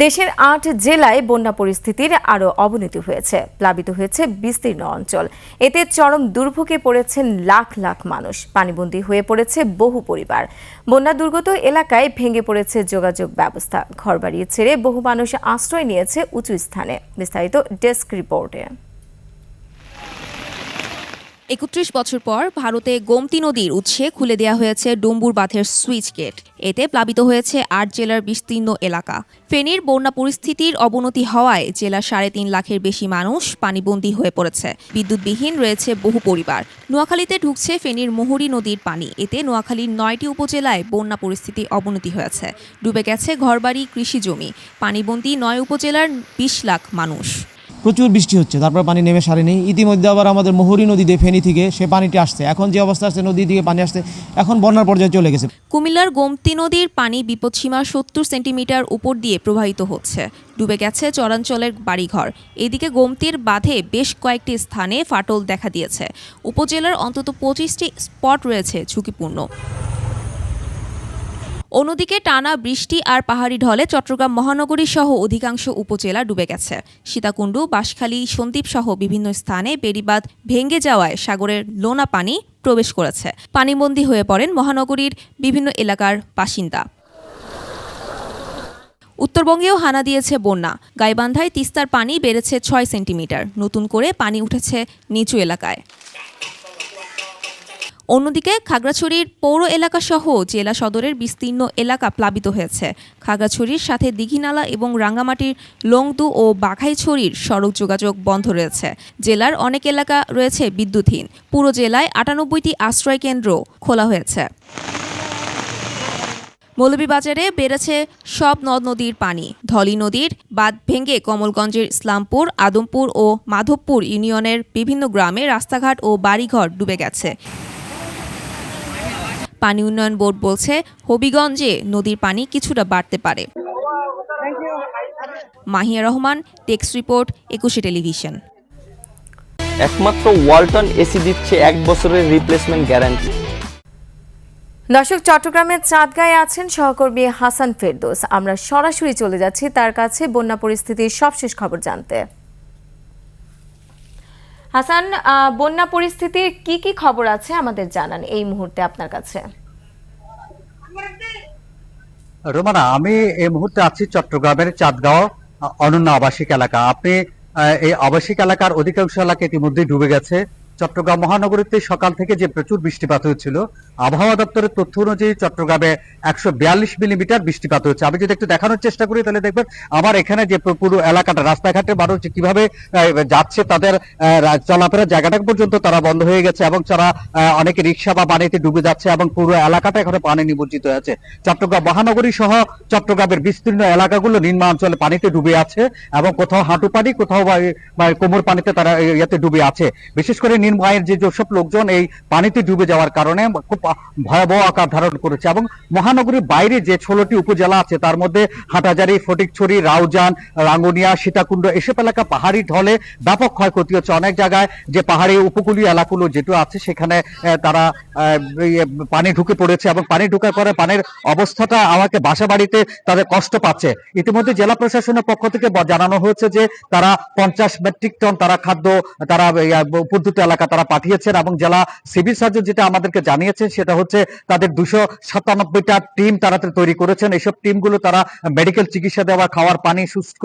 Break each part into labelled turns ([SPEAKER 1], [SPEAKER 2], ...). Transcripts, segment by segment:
[SPEAKER 1] দেশের ৮ জেলায় বন্যা পরিস্থিতির আরও অবনতি হয়েছে। প্লাবিত হয়েছে বিস্তীর্ণ অঞ্চল। এতে চরম দুর্ভোগে পড়েছেন লাখ লাখ মানুষ। পানিবন্দী হয়ে পড়েছে বহু পরিবার। বন্যা দুর্গত এলাকায় ভেঙে পড়েছে যোগাযোগ ব্যবস্থা। ঘরবাড়ি ছেড়ে বহু মানুষ আশ্রয় নিয়েছে উঁচু স্থানে। বিস্তারিত ডেস্ক রিপোর্টে।
[SPEAKER 2] ৩১ বছর পর ভারতে গোমতী নদীর উৎসে খুলে দেওয়া হয়েছে ডুম্বুর বাঁধের সুইচ গেট। এতে প্লাবিত হয়েছে ৮ জেলার বিস্তীর্ণ এলাকা। ফেনীর বন্যা পরিস্থিতির অবনতি হওয়ায় জেলার ৩.৫ লাখের বেশি মানুষ পানিবন্দী হয়ে পড়েছে। বিদ্যুৎবিহীন রয়েছে বহু পরিবার। নোয়াখালীতে ঢুকছে ফেনীর মুহুরী নদীর পানি। এতে নোয়াখালীর ৯টি উপজেলায় বন্যা পরিস্থিতি অবনতি হয়েছে। ডুবে গেছে ঘরবাড়ি, কৃষি জমি। পানিবন্দী ৯ উপজেলার ২০ লাখ মানুষ।
[SPEAKER 3] প্রচুর বৃষ্টি হচ্ছে, তারপর পানি নেমে সারেনি। ইতিমধ্যে আবার আমাদের মুহুরী নদীতে ফেনী থেকে সে পানিটি আসছে। এখন যে অবস্থা আসছে, নদী থেকে পানি আসছে, এখন বন্যার পর্যায়ে চলে গেছে।
[SPEAKER 2] কুমিল্লার গোমতী নদীর পানি বিপদসীমার ৭০ সেন্টিমিটার উপর দিয়ে প্রবাহিত হচ্ছে। ডুবে গেছে চরাঞ্চলের বাড়িঘর। এদিকে গোমতীর বাঁধে বেশ কয়েকটি স্থানে ফাটল দেখা দিয়েছে। উপজেলার অন্তত ২৫টি স্পট রয়েছে ঝুঁকিপূর্ণ। অন্যদিকে টানা বৃষ্টি আর পাহাড়ি ঢলে চট্টগ্রাম মহানগরী সহ অধিকাংশ উপজেলা ডুবে গেছে। সীতাকুণ্ড, বাঁশখালী, সন্দ্বীপ সহ বিভিন্ন স্থানে বেড়িবাঁধ ভেঙে যাওয়ায় সাগরের লোনা পানি প্রবেশ করেছে। পানিবন্দী হয়ে পড়েন মহানগরীর বিভিন্ন এলাকার বাসিন্দা। উত্তরবঙ্গেও হানা দিয়েছে বন্যা। গাইবান্ধায় তিস্তার পানি বেড়েছে ৬ সেন্টিমিটার। নতুন করে পানি উঠেছে নিচু এলাকায়। অন্যদিকে খাগড়াছড়ির পৌর এলাকা সহ জেলা সদরের বিস্তীর্ণ এলাকা প্লাবিত হয়েছে। খাগড়াছড়ির সাথে দীঘিনালা এবং রাঙ্গামাটির লংদু ও বাঘাইছড়ির সড়ক যোগাযোগ বন্ধ রয়েছে। জেলার অনেক এলাকা রয়েছে বিদ্যুৎহীন। পুরো জেলায় ৯৮টি আশ্রয় কেন্দ্র খোলা হয়েছে। মৌলভীবাজারে বেড়েছে সব নদ নদীর পানি। ধলি নদীর বাঁধ ভেঙে কমলগঞ্জের ইসলামপুর, আদমপুর ও মাধবপুর ইউনিয়নের বিভিন্ন গ্রামে রাস্তাঘাট ও বাড়িঘর ডুবে গেছে। পানি উন্নয়ন বোর্ড বলছে, হবিগঞ্জে নদীর পানি কিছুটা বাড়তে পারে। Mahiya Rahman, desk report, ২১ television.
[SPEAKER 4] একমাত্র ওয়ালটন এসি দিচ্ছে ১ বছরের রিপ্লেসমেন্ট গ্যারান্টি।
[SPEAKER 1] দর্শক, চট্টগ্রামের চাঁদগাঁয়ে আছেন সহকর্মী হাসান ফেরদৌস। আমরা সরাসরি চলে যাচ্ছি তার কাছে বন্যা পরিস্থিতির সবশেষ খবর জানতে। হাসান, বন্যা পরিস্থিতির কি কি খবর আছে আমাদের জানান এই মুহূর্তে আপনার কাছে।
[SPEAKER 5] রোমানা, আমি এই মুহূর্তে আছি চট্টগ্রামের চাঁদগাঁও অনন্য আবাসিক এলাকা। আপনি এই আবাসিক এলাকার অধিকাংশ এলাকা ইতিমধ্যে ডুবে গেছে। চট্টগ্রাম মহানগরীতে সকাল থেকে যে প্রচুর বৃষ্টিপাত হয়েছিল, আবহাওয়া দপ্তরের তথ্য অনুযায়ী চট্টগ্রামে ১৪২ মিলিমিটার বৃষ্টিপাত হচ্ছে। আমি যদি একটু দেখানোর চেষ্টা করি তাহলে দেখবেন আমার এখানে যে পুরো এলাকাটা, রাস্তাঘাটে মানুষ কিভাবে যাচ্ছে, তাদের চলাফেরার জায়গাটা পর্যন্ত তারা বন্ধ হয়ে গেছে এবং তারা অনেকে রিক্সা বা পানিতে ডুবে যাচ্ছে এবং পুরো এলাকাটা এখন পানি নিমজ্জিত হয়েছে। চট্টগ্রাম মহানগরী সহ চট্টগ্রামের বিস্তীর্ণ এলাকাগুলো নিম্ন অঞ্চলে পানিতে ডুবে আছে এবং কোথাও হাঁটু পানি, কোথাও বা কোমর পানিতে তারা ইয়েতে ডুবে আছে। বিশেষ করে নিম্ন আয়ের যেসব লোকজন এই পানিতে ডুবে যাওয়ার কারণে খুব ভয়াবহ আকার ধারণ করেছে। এবং মহানগরীর বাইরে যে ১৬টি উপজেলা আছে তার মধ্যে হাটাজারি, ফটিকছড়ি, রাউজান, রাঙ্গুনিয়া, সীতাকুণ্ড এসব এলাকা পাহাড়ি ঢলে ব্যাপক ক্ষয়ক্ষতি হচ্ছে। অনেক জায়গায় যে পাহাড়ি উপকূলীয় এলাকাগুলো যেটা আছে সেখানে তারা পানি ঢুকে পড়েছে এবং পানি ঢুকার পরে পানির অবস্থাটা আমাকে বাসা বাড়িতে তাদের কষ্ট পাচ্ছে। ইতিমধ্যে জেলা প্রশাসনের পক্ষ থেকে জানানো হয়েছে যে তারা ৫০ মেট্রিক টন তারা খাদ্য তারা উপদ্রুত এলাকা তারা পাঠিয়েছেন এবং জেলা সিভিল সার্জন যেটা আমাদেরকে জানিয়েছেন সেটা হচ্ছে তাদের ২৯৭টা টিম তারা তৈরি করেছেন। এইসব টিমগুলো তারা মেডিকেল চিকিৎসা দেওয়া, খাওয়ার পানি, শুষ্ক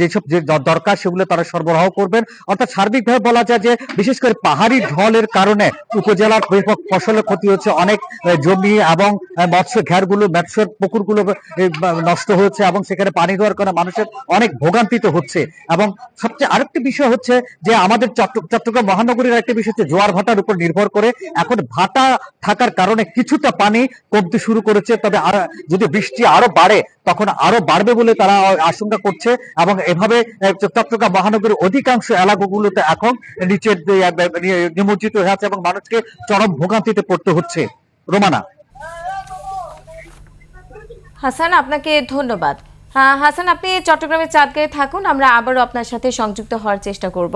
[SPEAKER 5] যেসব যে দরকার সেগুলো তারা সরবরাহ করবেন। অর্থাৎ সার্বিকভাবে বলা যায় যে বিশেষ করে পাহাড়ি ঢলের কারণে উপজেলার ব্যাপক ফসলের ক্ষতি হচ্ছে। অনেক জমি এবং মৎস্য ঘেরগুলো, মৎস্যের পুকুরগুলো নষ্ট হয়েছে এবং সেখানে পানি দেওয়ার কারণে মানুষের অনেক ভোগান্তিতে হচ্ছে। এবং সবচেয়ে আরেকটি বিষয় হচ্ছে যে আমাদের চট্টগ্রাম মহানগরীর একটা বিষয় হচ্ছে জোয়ার ভাটার উপর নির্ভর করে। এখন ভাটা থাকার কারণে কিছুটা পানি কমতে শুরু করেছে, তবে যদি বৃষ্টি আরো বাড়ে তখন আরো বাড়বে বলে তারা আশঙ্কা করছে। এবং এভাবে চট্টগ্রাম মহানগরীর অধিকাংশ এলাকাগুলোতে এখন নিচের নিমজ্জিত হয়ে আছে এবং মানুষকে চরম ভোগান্তিতে পড়তে হচ্ছে। রোমানা।
[SPEAKER 1] হাসান, আপনাকে ধন্যবাদ। হাসান, আপনি চট্টগ্রামের চাঁদগাঁয়ে থাকুন, আমরা আবারও আপনার সাথে সংযুক্ত হওয়ার চেষ্টা করব।